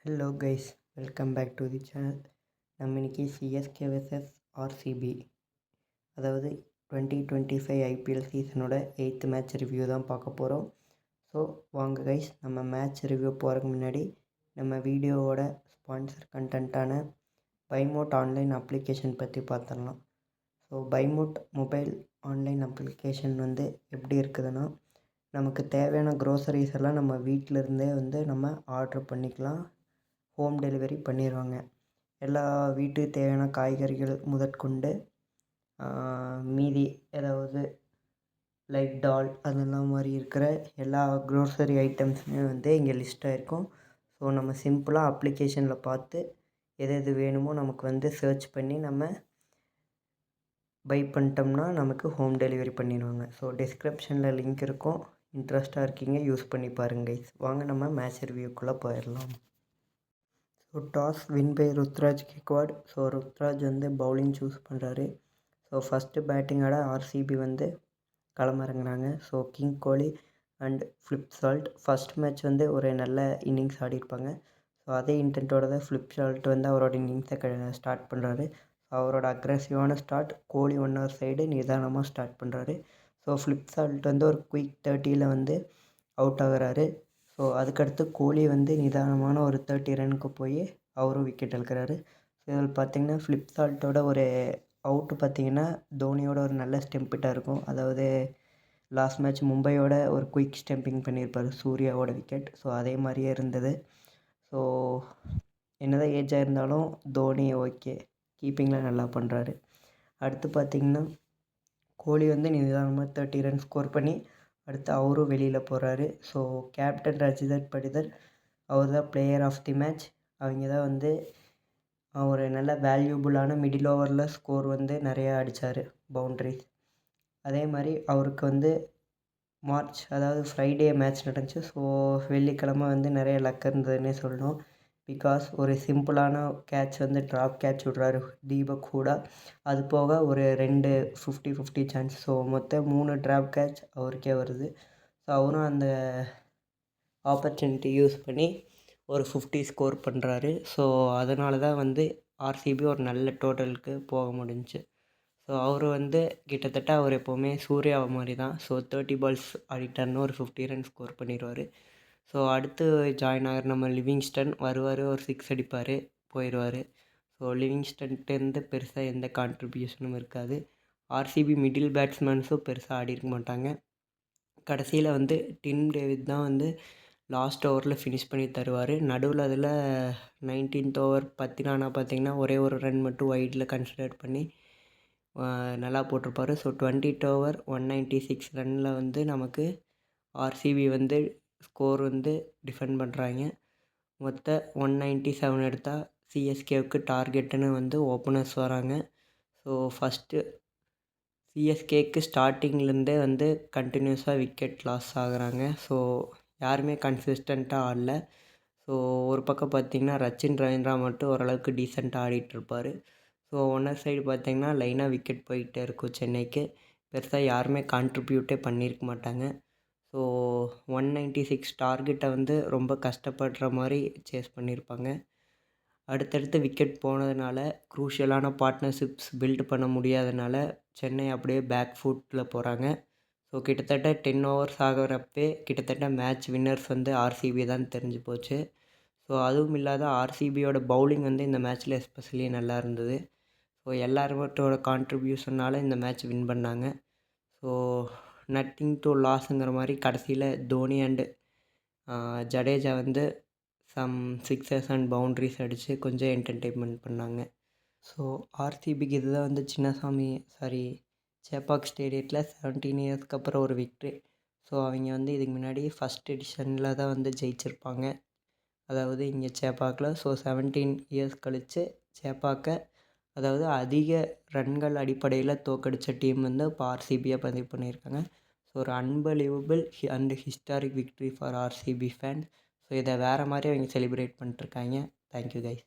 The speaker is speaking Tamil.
Hello guys, welcome back to the channel. நம்ம இன்றைக்கி சிஎஸ்கே vs ஆர்சிபி, அதாவது 2025 ஐபிஎல் சீசனோட 8th மேட்ச் ரிவ்யூ தான் பார்க்க போகிறோம். ஸோ வாங்க கைஸ், நம்ம மேட்ச் ரிவ்யூ போகிறதுக்கு முன்னாடி நம்ம வீடியோவோட ஸ்பான்சர் கண்டென்ட்டான பைமோட் ஆன்லைன் அப்ளிகேஷன் பற்றி பார்த்துடலாம். ஸோ பைமோட் மொபைல் ஆன்லைன் அப்ளிகேஷன் எப்படி இருக்குதுன்னா, நமக்கு தேவையான க்ரோசரிஸ் எல்லாம் நம்ம வீட்டிலருந்தே நம்ம ஆர்டர் பண்ணிக்கலாம். ஹோம் டெலிவரி பண்ணிடுவாங்க. எல்லா வீட்டுக்கு தேவையான காய்கறிகள் முதற்கொண்டு மீதி ஏதாவது லைக் டால் அதெல்லாம் மாதிரி இருக்கிற எல்லா க்ரோசரி ஐட்டம்ஸுமே இங்கே லிஸ்ட்டாக இருக்கும். ஸோ நம்ம சிம்பிளாக அப்ளிகேஷனில் பார்த்து எது வேணுமோ நமக்கு சர்ச் பண்ணி நம்ம பை பண்ணிட்டோம்னா நமக்கு ஹோம் டெலிவரி பண்ணிடுவாங்க. ஸோ டிஸ்கிரிப்ஷனில் லிங்க் இருக்கும். இன்ட்ரெஸ்ட்டாக இருக்கீங்க, யூஸ் பண்ணி பாருங்க கைஸ். வாங்க நம்ம மேட்ச் ரிவ்யூக்குள்ளே போயிடலாம். So toss win by Ruturaj Gaikwad. So Ruturaj bowling choose பண்ணுறாரு. ஸோ ஃபஸ்ட்டு பேட்டிங் ஆட ஆர்சிபி களமிறங்குறாங்க. So king Kohli and Phil Salt first match ஒரு நல்ல இன்னிங்ஸ் ஆடிருப்பாங்க. ஸோ அதே இன்டென்ட்டோட தான் ஃப்ளிப் சால்ட் அவரோட இன்னிங்ஸை ஸ்டார்ட் பண்ணுறாரு. ஸோ அவரோட அக்ரெசிவான ஸ்டார்ட், கோலி ஒன் சைடு நிதானமாக ஸ்டார்ட் பண்ணுறாரு. ஸோ ஃப்ளிப் சால்ட் ஒரு குயிக் 30ல் அவுட் ஆகுறாரு. ஸோ அதுக்கடுத்து கோலி நிதானமான ஒரு 30 ரனுக்கு போய் அவரும் விக்கெட் எடுக்கிறாரு. ஸோ இதில் பார்த்திங்கன்னா ஃப்ளிப் சால்ட்டோட ஒரு அவுட்டு பார்த்திங்கன்னா தோனியோட ஒரு நல்ல ஸ்டெம்பிட்டாக இருக்கும். அதாவது லாஸ்ட் மேட்ச் மும்பையோட ஒரு குயிக் ஸ்டெம்பிங் பண்ணியிருப்பார் சூர்யாவோட விக்கெட். ஸோ அதே மாதிரியே இருந்தது. ஸோ என்னதான் ஏஜாக இருந்தாலும் தோனி ஓகே, கீப்பிங்கில் நல்லா பண்ணுறாரு. அடுத்து பார்த்திங்கன்னா கோலி நிதானமாக 30 ரன் ஸ்கோர் பண்ணி அடுத்து அவரும் வெளியில் போகிறாரு. ஸோ கேப்டன் ரஜிதர் படிதர் அவர் தான் பிளேயர் ஆஃப் தி மேட்ச். அவங்க தான் ஒரு நல்ல வேல்யூபுளான மிடில் ஓவரில் ஸ்கோர் நிறையா அடித்தார், பவுண்ட்ரிஸ். அதே மாதிரி அவருக்கு மார்ச், அதாவது ஃப்ரைடே மேட்ச் நடந்துச்சு. ஸோ வெள்ளிக்கிழமை நிறைய லக் இருந்ததுன்னே சொல்லணும். பிகாஸ் ஒரு சிம்பிளான கேட்ச் ட்ராப் கேட்ச் விட்றாரு தீபக் ஹூடா. அது போக ஒரு 2 50-50 சான்ஸ். ஸோ மொத்தம் 3 ட்ராப் கேட்ச் அவருக்கே வருது. ஸோ அவரும் அந்த ஆப்பர்ச்சுனிட்டி யூஸ் பண்ணி ஒரு 50 ஸ்கோர் பண்ணுறாரு. ஸோ அதனால தான் ஆர்சிபி ஒரு நல்ல டோட்டலுக்கு போக முடிஞ்சுச்சு. ஸோ அவர் கிட்டத்தட்ட அவர் எப்போவுமே சூர்யா மாதிரி தான். ஸோ 30 பால்ஸ் ஆடிட்டார்னு ஒரு 50 ரன் ஸ்கோர் பண்ணிடுவார். ஸோ அடுத்து ஜாயின் ஆகிற நம்ம லிவிங்ஸ்டன் வருவார், ஒரு 6 அடிப்பார், போயிடுவார். ஸோ லிவிங்ஸ்டன்ட்டு பெருசாக எந்த கான்ட்ரிபியூஷனும் இருக்காது. ஆர்சிபி மிடில் பேட்ஸ்மேன்ஸும் பெருசாக ஆடிருக்க மாட்டாங்க. கடைசியில் டிம் டேவிட் தான் லாஸ்ட் ஓவரில் ஃபினிஷ் பண்ணி தருவார். நடுவில் அதில் 19th ஓவர் பத்தினானா பார்த்திங்கன்னா ஒரே ஒரு ரன் மட்டும் வைடில் கன்சிடர் பண்ணி நல்லா போட்டிருப்பார். ஸோ 20th ஓவர் 196 ரனில் நமக்கு ஆர்சிபி ஸ்கோர் டிஃபெண்ட் பண்ணுறாங்க. மொத்தம் 197 எடுத்தால் சிஎஸ்கேவுக்கு டார்கெட்டுன்னு ஓப்பனர்ஸ் வராங்க. ஸோ ஃபஸ்ட்டு சிஎஸ்கேக்கு ஸ்டார்டிங்லேருந்தே கண்டினியூஸாக விக்கெட் லாஸ் ஆகுறாங்க. ஸோ யாருமே கன்சிஸ்டண்ட்டாக ஆடல. ஸோ ஒரு பக்கம் பார்த்திங்கன்னா ரச்சின் ரவீந்திரா மட்டும் ஓரளவுக்கு டீசெண்டாக ஆடிட்டுருப்பார். ஸோ ஒன்னர் சைடு பார்த்திங்கன்னா லைனாக விக்கெட் போயிட்டே இருக்கும் சென்னைக்கு. பெருசாக யாருமே கான்ட்ரிபியூட்டே பண்ணியிருக்க மாட்டாங்க. ஸோ 196 டார்கெட்டை ரொம்ப கஷ்டப்படுற மாதிரி சேஸ் பண்ணியிருப்பாங்க. அடுத்தடுத்து விக்கெட் போனதுனால க்ரூஷியலான பார்ட்னர்ஷிப்ஸ் பில்ட் பண்ண முடியாதனால சென்னை அப்படியே பேக் ஃபுட்டில் போகிறாங்க. ஸோ கிட்டத்தட்ட 10 ஓவர்ஸ் ஆகிறப்பே கிட்டத்தட்ட மேட்ச் வின்னர்ஸ் ஆர்சிபி தான் தெரிஞ்சு போச்சு. ஸோ அதுவும் இல்லாத ஆர்சிபியோட பவுலிங் இந்த மேட்ச்சில் எஸ்பெஷலி நல்லா இருந்தது. ஸோ எல்லாருமோட கான்ட்ரிபியூஷனால் இந்த மேட்ச் வின் பண்ணாங்க. ஸோ நத்திங் டு லாஸுங்கிற மாதிரி கடைசியில் Dhoni and Jadeja some sixers and boundaries அடித்து கொஞ்சம் என்டர்டெயின்மெண்ட் பண்ணாங்க. ஸோ ஆர்சிபிக்கு இதுதான் சேப்பாக் ஸ்டேடியத்தில் 17 இயர்ஸ்க்கு அப்புறம் ஒரு விக்ட்ரி. ஸோ அவங்க இதுக்கு முன்னாடி ஃபஸ்ட் எடிஷனில் தான் ஜெயிச்சிருப்பாங்க, அதாவது இங்கே சேப்பாக்கில். ஸோ 17 இயர்ஸ் கழித்து சேப்பாக்கை, அதாவது அதிக ரன்கள் அடிப்படையில் தோக்கடித்த டீம் இப்போ ஆர்சிபியாக பதிவு பண்ணியிருக்காங்க. ஸோ ஒரு unbelievable and historic victory for RCB fans. So இதை வேறு மாதிரி அவங்க செலிப்ரேட் பண்ணிட்டுருக்காங்க. Thank you guys.